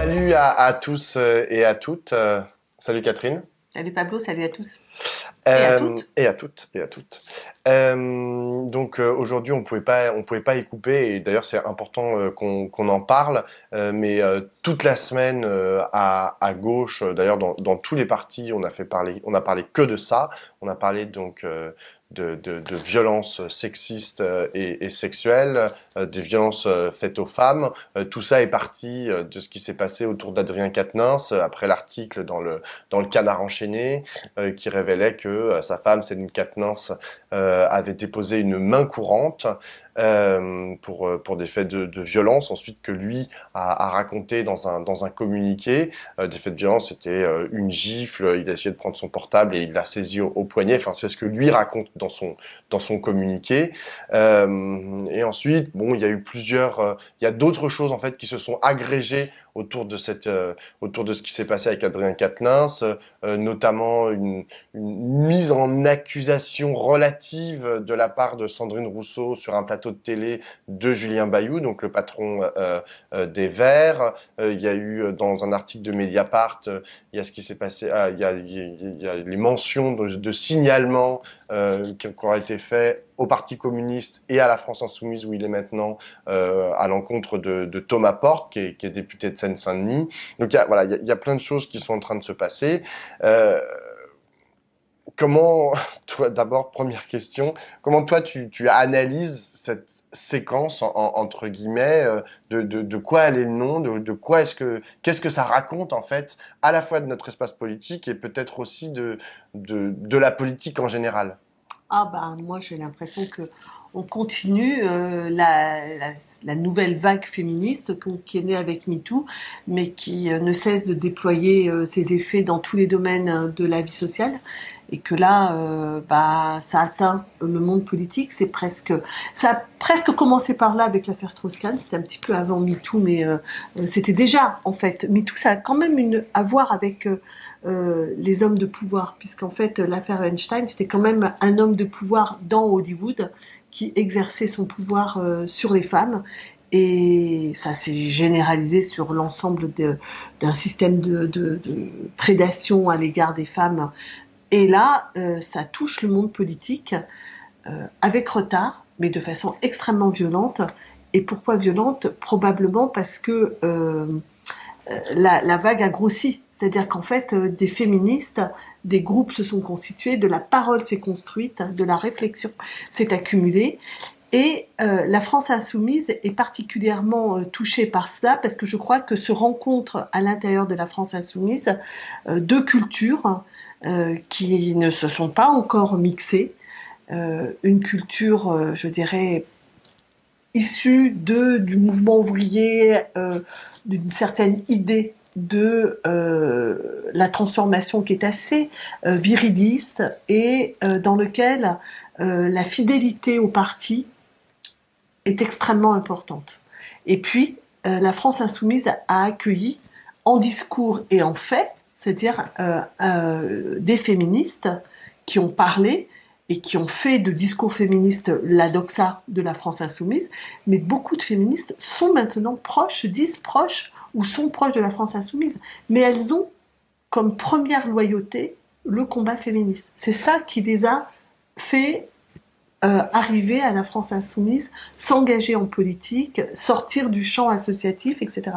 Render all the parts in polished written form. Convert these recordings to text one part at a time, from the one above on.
Salut à tous et à toutes. Salut Catherine. Salut Pablo, salut à tous. Et à toutes. Et à toutes et à toutes. Aujourd'hui on pouvait pas y couper et d'ailleurs c'est important qu'on en parle. Mais toute la semaine à gauche, d'ailleurs dans tous les partis on a parlé que de ça. On a parlé donc de violences sexistes et sexuelles, des violences faites aux femmes. Tout ça est parti de ce qui s'est passé autour d'Adrien Quatennens après l'article dans le Canard enchaîné qui révélait que sa femme Céline Quatennens avait déposé une main courante pour des faits de violence, ensuite que lui a raconté dans un communiqué. Des faits de violence, c'était une gifle, il a essayé de prendre son portable et il l'a saisi au poignet, enfin c'est ce que lui raconte dans son communiqué. Et ensuite, bon, il y a eu il y a d'autres choses en fait qui se sont agrégées autour de ce qui s'est passé avec Adrien Quatennens, notamment une mise en accusation relative de la part de Sandrine Rousseau sur un plateau de télé de Julien Bayou, donc le patron des Verts. Il y a eu dans un article de Mediapart, il y a ce qui s'est passé, il y a les mentions de signalements qui ont été faits au Parti communiste et à la France insoumise où il est maintenant, à l'encontre de Thomas Porte, qui est député de Seine-Saint-Denis. Donc il y a plein de choses qui sont en train de se passer. Comment, toi, d'abord, première question, comment toi tu analyses cette séquence entre guillemets, de quoi elle est le nom, de quoi qu'est-ce que ça raconte en fait, à la fois de notre espace politique et peut-être aussi de la politique en général? Ah bah moi j'ai l'impression que on continue la nouvelle vague féministe qui est née avec MeToo, mais qui ne cesse de déployer ses effets dans tous les domaines de la vie sociale. Et que là, bah, ça atteint le monde politique. Ça a presque commencé par là avec l'affaire Strauss-Kahn. C'était un petit peu avant MeToo, mais c'était déjà en fait MeToo. Ça a quand même à voir avec les hommes de pouvoir, puisqu'en fait l'affaire Weinstein, c'était quand même un homme de pouvoir dans Hollywood qui exerçait son pouvoir sur les femmes. Et ça s'est généralisé sur l'ensemble d'un système de prédation à l'égard des femmes. Et là, ça touche le monde politique avec retard, mais de façon extrêmement violente. Et pourquoi violente? Probablement parce que la vague a grossi. C'est-à-dire qu'en fait, des féministes, des groupes se sont constitués, de la parole s'est construite, de la réflexion s'est accumulée. Et la France insoumise est particulièrement touchée par cela parce que je crois que se rencontrent à l'intérieur de la France insoumise deux cultures qui ne se sont pas encore mixées. Une culture, je dirais, issue du mouvement ouvrier, d'une certaine idée de la transformation qui est assez viriliste et dans lequel la fidélité au parti est extrêmement importante. Et puis, la France insoumise a accueilli en discours et en fait, c'est-à-dire des féministes qui ont parlé et qui ont fait de discours féministes la doxa de la France insoumise, mais beaucoup de féministes sont maintenant proches, disent proches ou sont proches de la France insoumise, mais elles ont comme première loyauté le combat féministe. C'est ça qui les a fait arriver à la France insoumise, s'engager en politique, sortir du champ associatif, etc.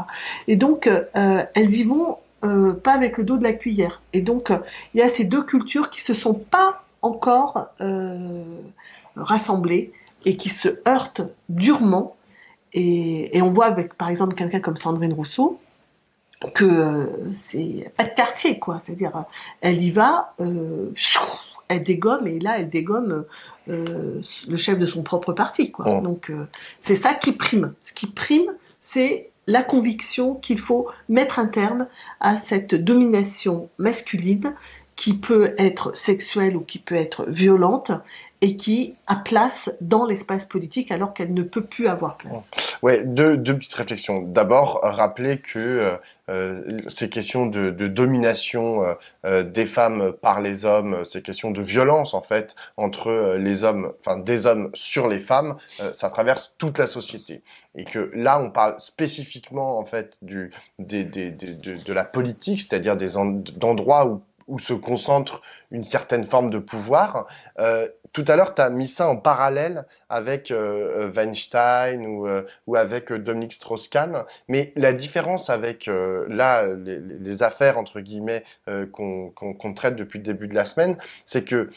Et donc, elles y vont pas avec le dos de la cuillère. Et donc, il y a ces deux cultures qui se sont pas encore rassemblées et qui se heurtent durement. Et on voit avec, par exemple, quelqu'un comme Sandrine Rousseau, que c'est pas de quartier, quoi. C'est-à-dire, elle y va, elle dégomme, et là, elle dégomme le chef de son propre parti, quoi. Oh. Donc, c'est ça qui prime. Ce qui prime, c'est la conviction qu'il faut mettre un terme à cette domination masculine qui peut être sexuelle ou qui peut être violente et qui a place dans l'espace politique alors qu'elle ne peut plus avoir place. Ouais, deux petites réflexions. D'abord, rappeler que ces questions de domination des femmes par les hommes, ces questions de violence en fait entre les hommes, enfin des hommes sur les femmes, ça traverse toute la société. Et que là, on parle spécifiquement en fait de la politique, c'est-à-dire d'endroits où se concentre une certaine forme de pouvoir. Tout à l'heure, tu as mis ça en parallèle avec Weinstein ou avec Dominique Strauss-Kahn, mais la différence avec là les affaires entre guillemets qu'on traite depuis le début de la semaine, c'est que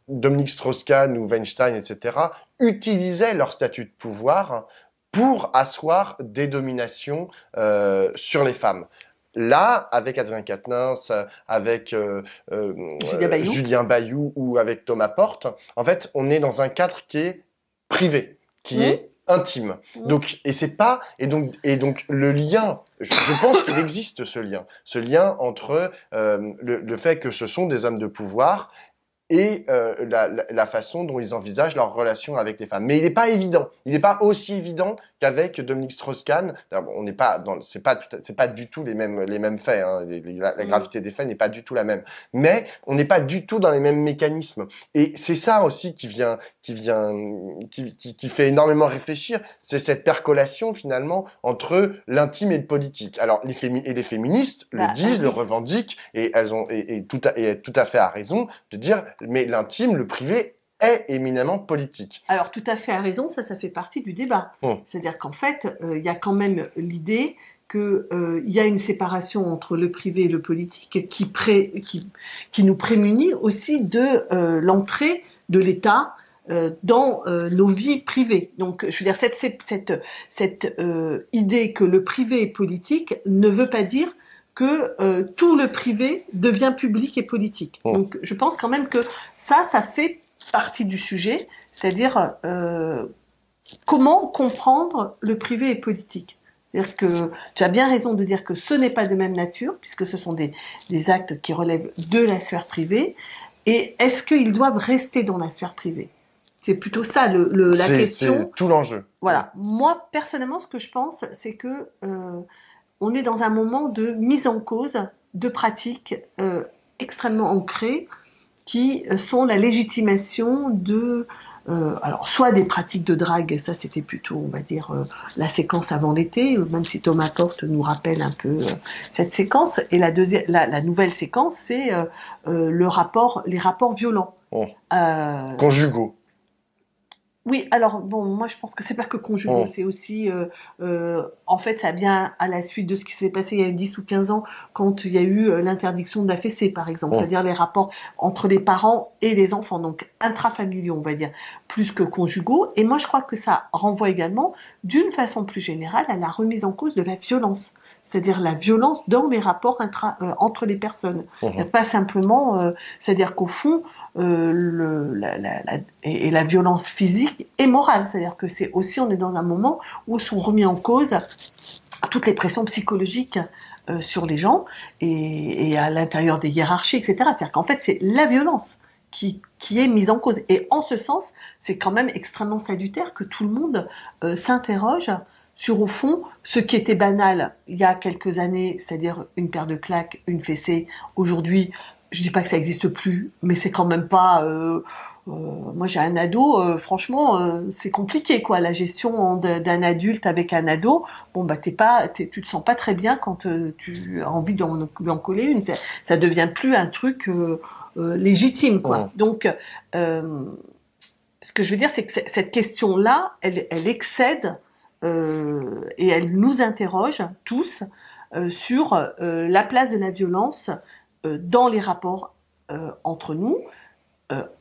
Dominique Strauss-Kahn ou Weinstein, etc., utilisaient leur statut de pouvoir pour asseoir des dominations sur les femmes. Là, avec Adrien Quatennens, avec Julien Bayou ou avec Thomas Porte, en fait, on est dans un cadre qui est privé, qui est intime. Donc, et donc le lien, je pense qu'il existe ce lien entre le fait que ce sont des hommes de pouvoir et la façon dont ils envisagent leur relation avec les femmes. Mais il n'est pas évident. Il n'est pas aussi évident qu'avec Dominique Strauss-Kahn. On n'est pas dans, c'est pas du tout les mêmes faits. Hein. La gravité des faits n'est pas du tout la même. Mais on n'est pas du tout dans les mêmes mécanismes. Et c'est ça aussi qui fait énormément réfléchir. C'est cette percolation finalement entre l'intime et le politique. Alors les féministes le disent, le revendiquent, et elles ont tout à fait à raison de dire mais l'intime, le privé est éminemment politique. Alors tout à fait à raison, ça fait partie du débat. C'est-à-dire qu'en fait, il y a quand même l'idée qu'il y a une séparation entre le privé et le politique qui nous prémunit aussi de l'entrée de l'État dans nos vies privées. Donc, je veux dire, cette idée que le privé est politique ne veut pas dire que tout le privé devient public et politique. Donc, je pense quand même que ça fait partie du sujet, c'est-à-dire comment comprendre le privé et politique. C'est-à-dire que tu as bien raison de dire que ce n'est pas de même nature, puisque ce sont des actes qui relèvent de la sphère privée, et est-ce qu'ils doivent rester dans la sphère privée ? C'est plutôt ça la question. C'est tout l'enjeu. Voilà. Moi, personnellement, ce que je pense, c'est que on est dans un moment de mise en cause de pratiques extrêmement ancrées qui sont la légitimation de alors soit des pratiques de drague, ça c'était plutôt on va dire la séquence avant l'été, même si Thomas Porte nous rappelle un peu cette séquence, et la nouvelle séquence c'est les rapports violents conjugaux. Oui, alors bon, moi je pense que c'est pas que conjugal, c'est aussi, en fait, ça vient à la suite de ce qui s'est passé il y a 10 ou 15 ans, quand il y a eu l'interdiction de la fessée, par exemple, c'est-à-dire les rapports entre les parents et les enfants, donc intrafamiliaux, on va dire, plus que conjugaux. Et moi je crois que ça renvoie également, d'une façon plus générale, à la remise en cause de la violence. C'est-à-dire la violence dans les rapports entre les personnes. Pas simplement, c'est-à-dire qu'au fond, la violence physique et morale. C'est-à-dire que c'est aussi, on est dans un moment où sont remis en cause toutes les pressions psychologiques sur les gens et à l'intérieur des hiérarchies, etc. C'est-à-dire qu'en fait, c'est la violence qui est mise en cause. Et en ce sens, c'est quand même extrêmement salutaire que tout le monde s'interroge sur, au fond, ce qui était banal il y a quelques années, c'est-à-dire une paire de claques, une fessée. Aujourd'hui, je dis pas que ça existe plus, mais c'est quand même pas... moi, j'ai un ado, franchement, c'est compliqué, quoi. La gestion d'un adulte avec un ado, bon, bah, tu te sens pas très bien quand tu as envie d'en coller une. Ça devient plus un truc légitime, quoi. Donc, ce que je veux dire, c'est que cette question-là, elle excède et elle nous interroge tous sur la place de la violence dans les rapports entre nous,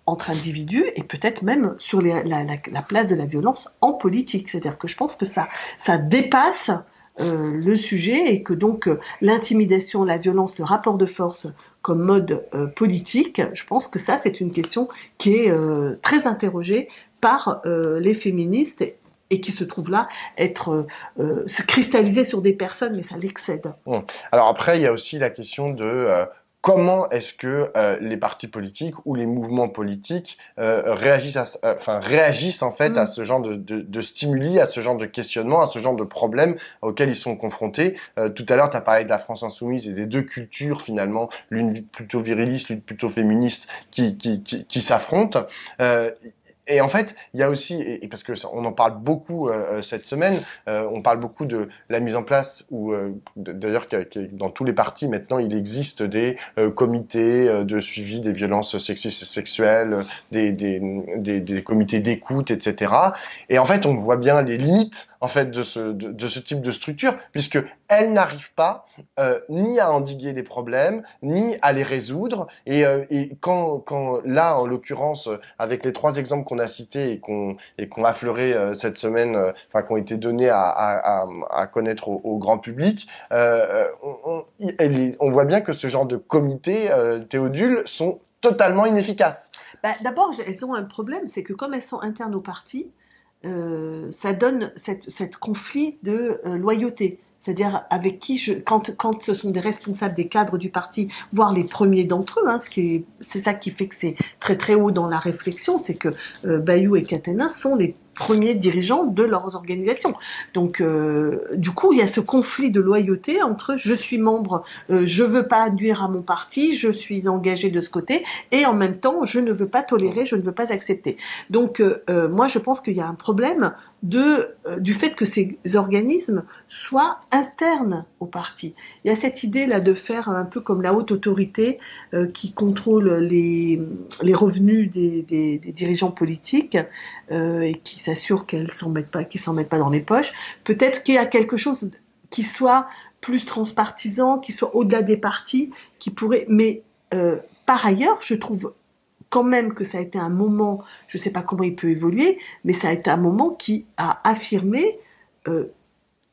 entre individus, et peut-être même sur la place de la violence en politique. C'est-à-dire que je pense que ça dépasse le sujet, et que donc l'intimidation, la violence, le rapport de force comme mode politique, je pense que ça, c'est une question qui est très interrogée par les féministes, et qui se trouve là se cristalliser sur des personnes, mais ça l'excède. Alors après, il y a aussi la question de comment est-ce que les partis politiques ou les mouvements politiques réagissent en fait à Mm. ce genre de stimuli, à ce genre de questionnement, à ce genre de problèmes auxquels ils sont confrontés. Tout à l'heure, tu as parlé de la France insoumise et des deux cultures finalement, l'une plutôt viriliste, l'une plutôt féministe, qui s'affrontent. Euh, et en fait, il y a aussi, et parce que on en parle beaucoup cette semaine, on parle beaucoup de la mise en place, ou d'ailleurs dans tous les partis maintenant, il existe des comités de suivi des violences sexistes et sexuelles, des comités d'écoute, etc. Et en fait, on voit bien les limites en fait de ce type de structure, puisque elles n'arrivent pas ni à endiguer les problèmes, ni à les résoudre. Et quand là, en l'occurrence, avec les trois exemples qu'on a cités et qu'on a affleuré cette semaine, enfin qui ont été donnés à connaître au grand public, on voit bien que ce genre de comités, Théodule, sont totalement inefficaces. Bah, d'abord, elles ont un problème, c'est que comme elles sont internes au parti, ça donne cette conflit de loyauté. C'est-à-dire avec qui quand ce sont des responsables des cadres du parti, voire les premiers d'entre eux, hein, c'est ça qui fait que c'est très très haut dans la réflexion, c'est que Bayou et Katena sont les premiers dirigeants de leurs organisations. Donc, du coup, il y a ce conflit de loyauté entre je suis membre, je veux pas nuire à mon parti, je suis engagé de ce côté, et en même temps, je ne veux pas tolérer, je ne veux pas accepter. Donc, moi, je pense qu'il y a un problème du fait que ces organismes soient internes au parti. Il y a cette idée là de faire un peu comme la haute autorité qui contrôle les revenus des dirigeants politiques et qui s'assure qu'ils s'en mettent pas dans les poches. Peut-être qu'il y a quelque chose qui soit plus transpartisan, qui soit au-delà des partis, qui pourrait. Mais par ailleurs, je trouve quand même que ça a été un moment, je ne sais pas comment il peut évoluer, mais ça a été un moment qui a affirmé euh,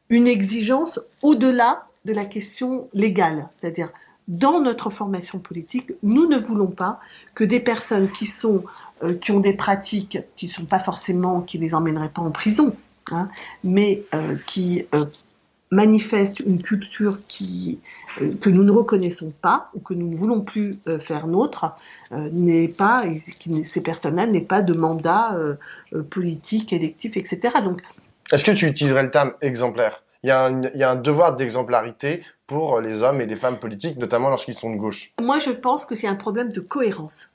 une exigence au-delà de la question légale. C'est-à-dire, dans notre formation politique, nous ne voulons pas que des personnes qui ont des pratiques qui ne sont pas forcément, qui les emmèneraient pas en prison, hein, mais qui manifestent une culture que nous ne reconnaissons pas ou que nous ne voulons plus faire nôtre, ces personnes-là n'aient pas de mandat politique, électif, etc. Donc, Est-ce que tu utiliserais le terme exemplaire? Il y a un devoir d'exemplarité pour les hommes et les femmes politiques, notamment lorsqu'ils sont de gauche. moi, je pense que c'est un problème de cohérence.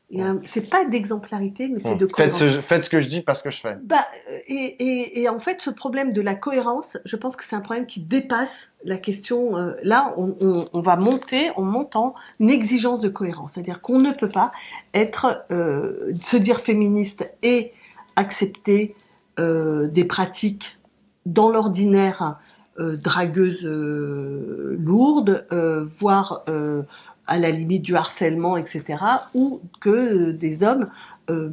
C'est pas d'exemplarité, mais c'est de Faites cohérence. faites ce que je dis parce que je fais. Bah, et en fait, ce problème de la cohérence, je pense que c'est un problème qui dépasse la question. Là, on monte en exigence de cohérence, c'est-à-dire qu'on ne peut pas se dire féministe et accepter des pratiques dans l'ordinaire dragueuses lourdes, voire à la limite du harcèlement, etc., ou que des hommes euh,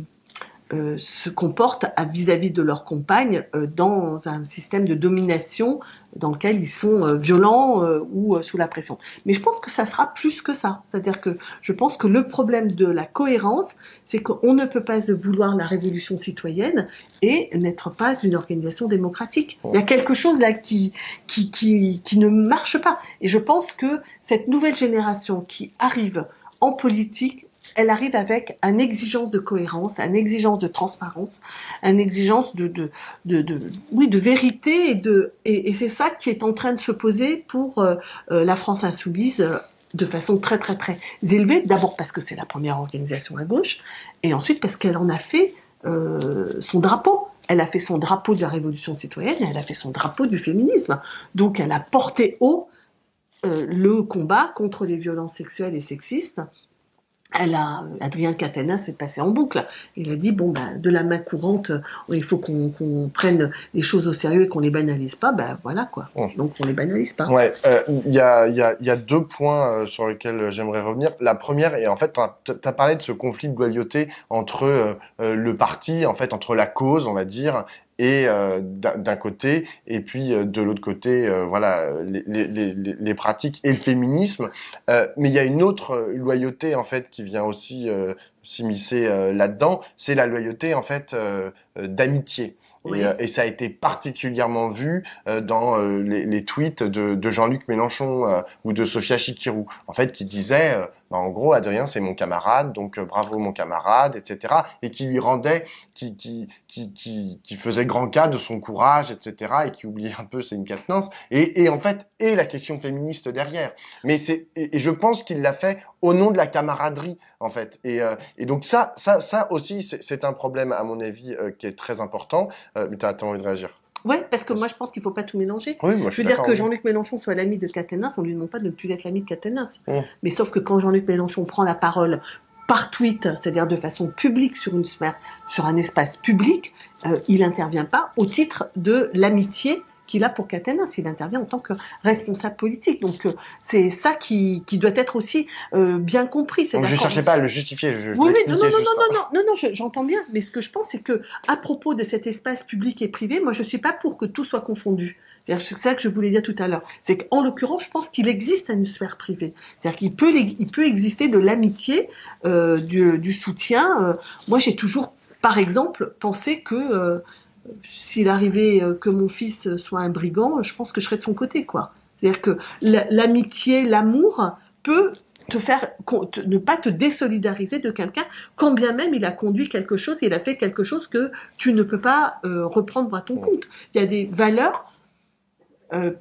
se comportent vis-à-vis de leurs compagnes dans un système de domination dans lequel ils sont violents ou sous la pression. Mais je pense que ça sera plus que ça. C'est-à-dire que je pense que le problème de la cohérence, c'est qu'on ne peut pas vouloir la révolution citoyenne et n'être pas une organisation démocratique. Il y a quelque chose là qui ne marche pas. Et je pense que cette nouvelle génération qui arrive en politique, elle arrive avec une exigence de cohérence, une exigence de transparence, une exigence oui, de vérité et c'est ça qui est en train de se poser pour la France insoumise de façon très très très élevée. D'abord parce que c'est la première organisation à gauche et ensuite parce qu'elle en a fait son drapeau. Elle a fait son drapeau de la révolution citoyenne, et elle a fait son drapeau du féminisme. Donc elle a porté haut le combat contre les violences sexuelles et sexistes. Adrien Caténin s'est passé en boucle. Il a dit bon ben de la main courante, il faut qu'on prenne les choses au sérieux et qu'on les banalise pas. Ben voilà quoi. Donc on les banalise pas. Ouais, il y a deux points sur lesquels j'aimerais revenir. La première, et en fait, t'as parlé de ce conflit de loyauté entre le parti, en fait, entre la cause, on va dire, et d'un côté, et puis de l'autre côté, voilà, les pratiques et le féminisme. Mais il y a une autre loyauté, en fait, qui vient aussi s'immiscer là-dedans, c'est la loyauté, en fait, d'amitié. Oui. Et ça a été particulièrement vu dans les tweets de Jean-Luc Mélenchon ou de Sophia Chikirou, en fait, qui disaient bah, en gros, Adrien, c'est mon camarade, donc bravo mon camarade, etc. Et qui lui rendait, qui faisait grand cas de son courage, etc. Et qui oubliait un peu, c'est une Quatennens. Et en fait, et la question féministe derrière. Mais et je pense qu'il l'a fait au nom de la camaraderie, en fait. Et donc ça aussi, c'est un problème, à mon avis, qui est très important. Mais t'as envie de réagir? Ouais, parce que moi je pense qu'il faut pas tout mélanger. Oui, moi je Je suis veux dire d'accord que aussi. Jean-Luc Mélenchon soit l'ami de Quatennens, on lui demande pas de ne plus être l'ami de Quatennens. Mmh. Mais sauf que quand Jean-Luc Mélenchon prend la parole par tweet, c'est-à-dire de façon publique sur une sphère, sur un espace public, il n'intervient pas au titre de l'amitié qu'il a pour Quatennens, il intervient en tant que responsable politique. Donc c'est ça qui doit être aussi bien compris. Donc je C'est-à-dire cherchais pas à le justifier, je oui, oui, non, non, l'expliquais non, juste. non, non, non, non, j'entends bien. Mais ce que je pense, c'est que à propos de cet espace public et privé, moi, je suis pas pour que tout soit confondu. C'est ça que je voulais dire tout à l'heure. C'est qu'en l'occurrence, je pense qu'il existe une sphère privée. C'est-à-dire il peut exister de l'amitié, du soutien. Moi, j'ai toujours, par exemple, pensé que s'il arrivait que mon fils soit un brigand, je pense que je serais de son côté, quoi. C'est-à-dire que l'amitié, l'amour peut te faire ne pas te désolidariser de quelqu'un quand bien même il a conduit quelque chose, il a fait quelque chose que tu ne peux pas reprendre à ton compte. Il y a des valeurs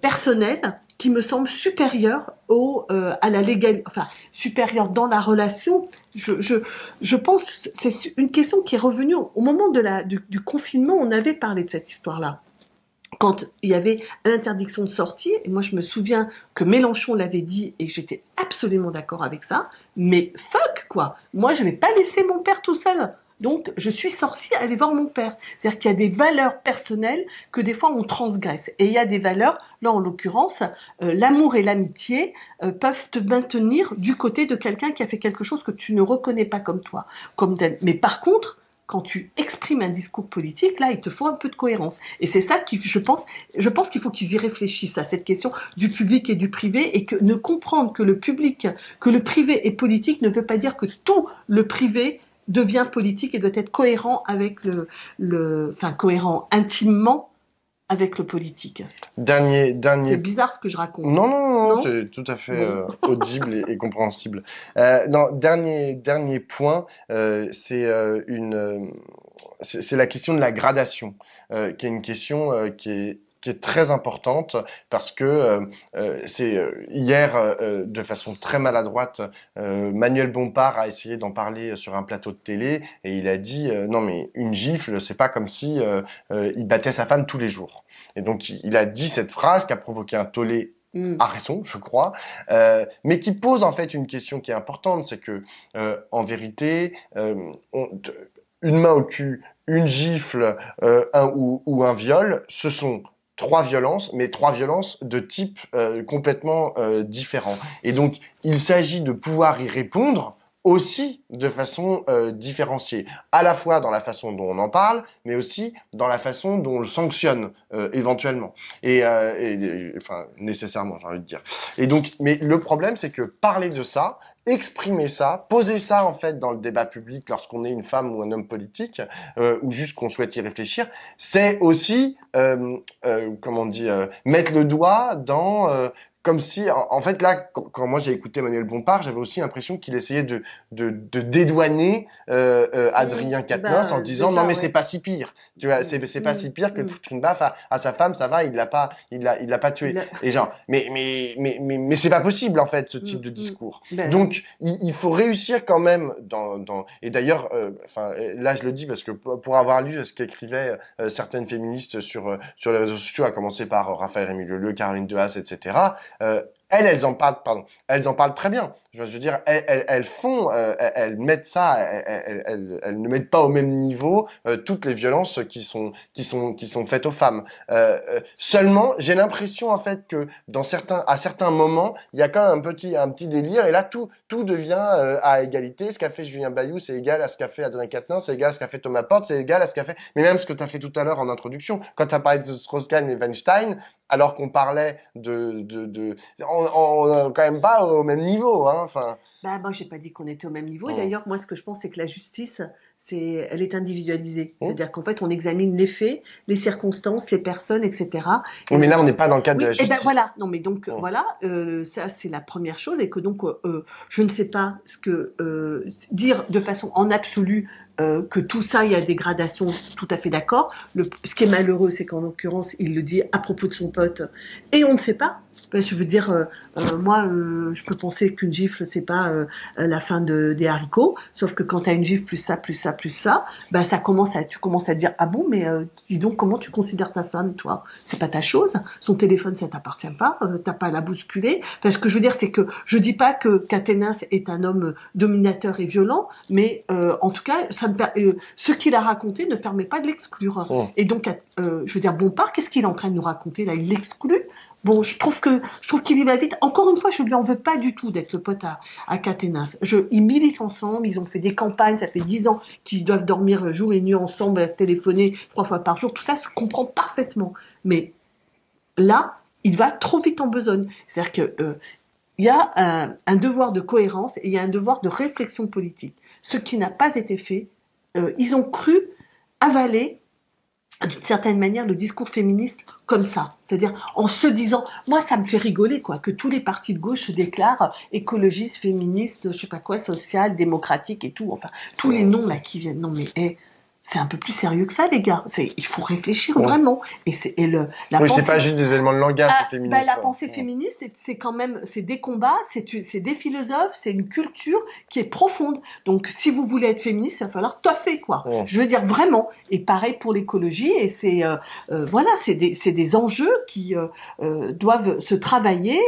personnelles qui me semblent supérieures à la légalité, enfin supérieures dans la relation. Je pense c'est une question qui est revenue au moment du confinement. On avait parlé de cette histoire-là quand il y avait l'interdiction de sortie, et moi je me souviens que Mélenchon l'avait dit et j'étais absolument d'accord avec ça, mais fuck quoi, moi je vais pas laisser mon père tout seul. Donc je suis sortie aller voir mon père. C'est-à-dire qu'il y a des valeurs personnelles que des fois on transgresse. Et il y a des valeurs, là en l'occurrence, l'amour et l'amitié peuvent te maintenir du côté de quelqu'un qui a fait quelque chose que tu ne reconnais pas comme toi, comme tel. Mais par contre, quand tu exprimes un discours politique, là, il te faut un peu de cohérence. Et c'est ça qui, je pense qu'il faut qu'ils y réfléchissent à cette question du public et du privé et que ne comprendre que le public, que le privé est politique ne veut pas dire que tout le privé devient politique et doit être cohérent avec enfin, cohérent intimement avec le politique. C'est Dernier. bizarre ce que je raconte. Non, non, non, Non? c'est tout à fait Bon. audible et compréhensible. Non, dernier point, c'est la question de la gradation, qui est une question qui est très importante parce que hier, de façon très maladroite, Manuel Bompard a essayé d'en parler sur un plateau de télé et il a dit non mais une gifle, c'est pas comme si il battait sa femme tous les jours. Et donc il a dit cette phrase qui a provoqué un tollé Mm. à raison, je crois, mais qui pose en fait une question qui est importante, c'est que en vérité, une main au cul, une gifle, ou un viol, ce sont trois violences, mais trois violences de type complètement différent. Et donc, il s'agit de pouvoir y répondre aussi de façon différenciée, à la fois dans la façon dont on en parle, mais aussi dans la façon dont on le sanctionne éventuellement, enfin nécessairement, j'ai envie de dire. Et donc, mais le problème, c'est que parler de ça, exprimer ça, poser ça en fait dans le débat public lorsqu'on est une femme ou un homme politique, ou juste qu'on souhaite y réfléchir, c'est aussi, comment on dit, mettre le doigt dans comme si, en fait, là, quand moi j'ai écouté Manuel Bompard, j'avais aussi l'impression qu'il essayait de dédouaner Adrien Quatennens en disant non Déjà, mais c'est ouais. pas si pire, tu vois, c'est pas si pire que de foutre une baffe à sa femme, ça va, il l'a pas tué. Et genre, mais c'est pas possible en fait ce type de discours. Ben, Donc il faut réussir quand même et d'ailleurs, enfin là je le dis parce que pour avoir lu ce qu'écrivaient certaines féministes sur les réseaux sociaux, à commencer par Raphaël Rémy Leleu, Caroline Dehaas, etc. Elles en parlent, pardon, elles en parlent très bien. Je veux dire, elles font, elles mettent ça, elles ne mettent pas au même niveau toutes les violences qui sont faites aux femmes. Seulement, j'ai l'impression en fait que à certains moments, il y a quand même un petit délire et là tout devient à égalité. Ce qu'a fait Julien Bayou, c'est égal à ce qu'a fait Adrien Quatennens, c'est égal à ce qu'a fait Thomas Porte, c'est égal à ce qu'a fait, mais même ce que tu as fait tout à l'heure en introduction, quand tu as parlé de Strauss-Kahn et Weinstein, alors qu'on parlait on est quand même pas au même niveau, hein. Enfin, Bah, moi, j'ai pas dit qu'on était au même niveau. Et hum, d'ailleurs, moi, ce que je pense, c'est que la justice, elle est individualisée. hum. C'est-à-dire qu'en fait, on examine les faits, les circonstances, les personnes, etc. Oui, Et mais là, on n'est pas dans le cadre de la oui, et ben justice. voilà. Non, mais donc Hum, voilà, ça c'est la première chose, et que donc je ne sais pas ce que dire de façon en absolu que tout ça, il y a des gradations, tout à fait d'accord. Ce qui est malheureux, c'est qu'en l'occurrence, il le dit à propos de son pote, et on ne sait pas. Ben, je veux dire, moi, je peux penser qu'une gifle, c'est pas la fin des haricots, sauf que quand tu as une gifle plus ça, plus ça, plus ça, ben tu commences à te dire, ah bon, mais dis donc, comment tu considères ta femme, toi? C'est pas ta chose. Son téléphone, ça t'appartient pas. T'as pas à la bousculer. Enfin, ce que je veux dire, c'est que je dis pas que qu'Athénas est un homme dominateur et violent, mais en tout cas, ce qu'il a raconté ne permet pas de l'exclure. hum. Et donc, je veux dire, Bompard, qu'est-ce qu'il est en train de nous raconter là? Il l'exclut. Bon, je trouve qu'il y va vite. Encore une fois, je lui en veux pas du tout d'être le pote à Caténas. Ils militent ensemble, ils ont fait des campagnes, ça fait 10 ans qu'ils doivent dormir jour et nuit ensemble, téléphoner 3 fois par jour. Tout ça se comprend parfaitement. Mais là, il va trop vite en besogne. C'est-à-dire que il y a un devoir de cohérence et il y a un devoir de réflexion politique. Ce qui n'a pas été fait, ils ont cru avaler d'une certaine manière le discours féministe comme ça, c'est-à-dire en se disant, moi ça me fait rigoler quoi, que tous les partis de gauche se déclarent écologistes, féministes, je sais pas quoi, social, démocratiques et tout, enfin tous les noms là qui viennent. Non mais c'est un peu plus sérieux que ça les gars. Il faut réfléchir Hum. vraiment. La Oui, c'est pensée pas juste des éléments de langage, le la féminisme. pensée féministe, c'est quand même, c'est des combats, c'est des philosophes, c'est une culture qui est profonde. Donc, si vous voulez être féministe, il va falloir toffer, quoi. Hum. Je veux dire vraiment. Et pareil pour l'écologie. Et voilà, c'est des enjeux qui doivent se travailler.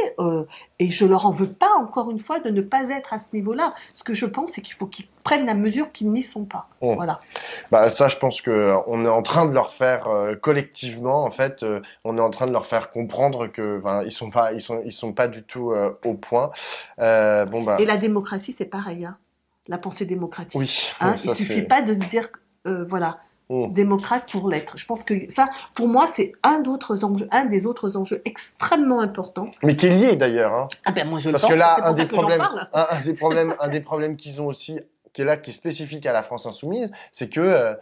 Et je leur en veux pas, encore une fois, de ne pas être à ce niveau-là. Ce que je pense, c'est qu'il faut qu'ils prennent la mesure qu'ils n'y sont pas. Hum. Voilà. Bah, ça, je pense que on est en train de leur faire collectivement, en fait, on est en train de leur faire comprendre que, ben, ils sont pas du tout au point. Bon Et bah, la démocratie, c'est pareil, hein. La pensée démocratique. oui, Hein, il ça suffit c'est. pas de se dire, voilà, Hum. démocrate pour l'être. Je pense que ça, pour moi, c'est un des autres enjeux extrêmement importants. Mais qui est lié d'ailleurs, hein. Ah ben moi je le Parce que pense, là, c'est pour ça que j'en parle. un des problèmes qu'ils ont aussi, qui est là, qui est spécifique à la France insoumise, c'est que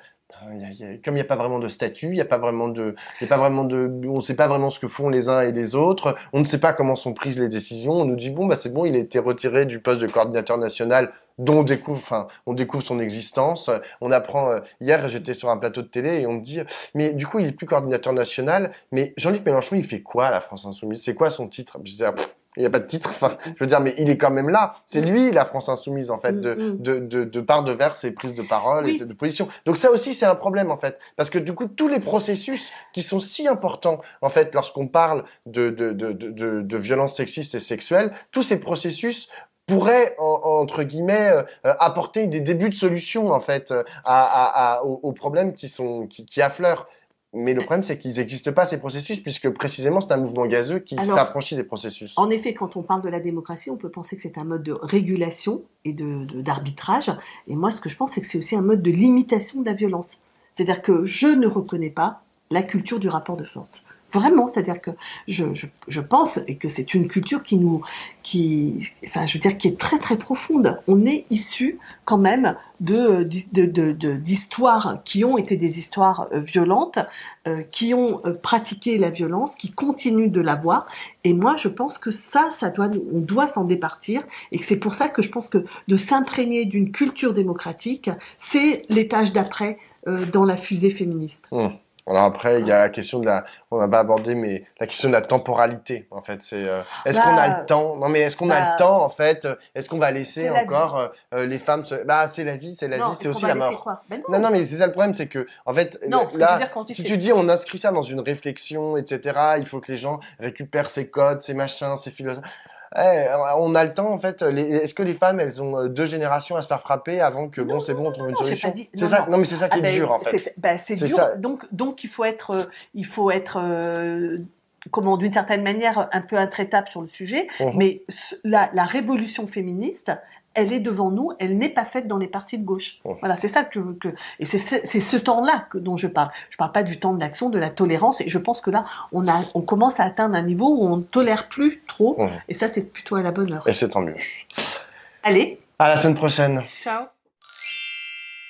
comme il n'y a pas vraiment de statut, il y a pas vraiment de, il y a pas vraiment de, on ne sait pas vraiment ce que font les uns et les autres, on ne sait pas comment sont prises les décisions. On nous dit bon bah c'est bon, il a été retiré du poste de coordinateur national dont on découvre son existence. On apprend, hier j'étais sur un plateau de télé et on me dit, mais du coup il est plus coordinateur national, mais Jean-Luc Mélenchon il fait quoi à la France Insoumise? C'est quoi son titre? Je dis, ah, il n'y a pas de titre, enfin, je veux dire, mais il est quand même là. C'est lui, la France Insoumise, en fait, Mm. de part de vers ses prises de parole et Oui, de position. Donc ça aussi, c'est un problème, en fait. Parce que du coup, tous les processus qui sont si importants, en fait, lorsqu'on parle de violences sexistes et sexuelles, tous ces processus pourraient, entre guillemets, apporter des débuts de solution, en fait, aux problèmes qui affleurent. Mais le problème, c'est qu'ils n'existent pas, ces processus, puisque précisément, c'est un mouvement gazeux qui alors s'affranchit des processus. en effet, quand on parle de la démocratie, on peut penser que c'est un mode de régulation et d'arbitrage. Et moi, ce que je pense, c'est que c'est aussi un mode de limitation de la violence. C'est-à-dire que je ne reconnais pas la culture du rapport de force. Vraiment, c'est-à-dire que je pense et que c'est une culture enfin, je veux dire, qui est très très profonde. On est issu quand même d'histoires qui ont été des histoires violentes, qui ont pratiqué la violence, qui continuent de l'avoir. Et moi, je pense que on doit s'en départir, et que c'est pour ça que je pense que de s'imprégner d'une culture démocratique, c'est l'étage d'après dans la fusée féministe. Hmm. Alors après, il y a la question on n'a pas abordé, mais la question de la temporalité, en fait, c'est, est-ce qu'on a le Bah, temps? Non, mais est-ce qu'on a le bah, temps, en fait? Est-ce qu'on va laisser c'est la vie. encore les femmes bah, c'est la vie, Non, c'est est-ce qu'on aussi va la laisser mort. quoi? Ben Non, non. non, mais c'est ça le problème, c'est que, en fait, Non, ce que je veux là, dire quand tu si sais. tu dis on inscrit ça dans une réflexion, etc., il faut que les gens récupèrent ces codes, ces machins, ces philosophes. Ouais, on a le temps en fait. Est-ce que les femmes, elles ont 2 générations à se faire frapper avant que Non, bon, c'est non, bon, on trouve une non, j'ai pas solution? dit. C'est Non, ça. non. Non, mais c'est ça Ah qui est dur ben, en fait. c'est C'est dur. ça. Donc il faut être comment, d'une certaine manière, un peu intraitable sur le sujet, mais la révolution féministe, elle est devant nous, elle n'est pas faite dans les partis de gauche. Voilà, c'est ça et c'est ce temps-là dont je parle. Je parle pas du temps de l'action, de la tolérance, et je pense que là, on commence à atteindre un niveau où on ne tolère plus trop, et ça, c'est plutôt à la bonne heure. Et c'est tant mieux. Allez. À la semaine prochaine. Ciao.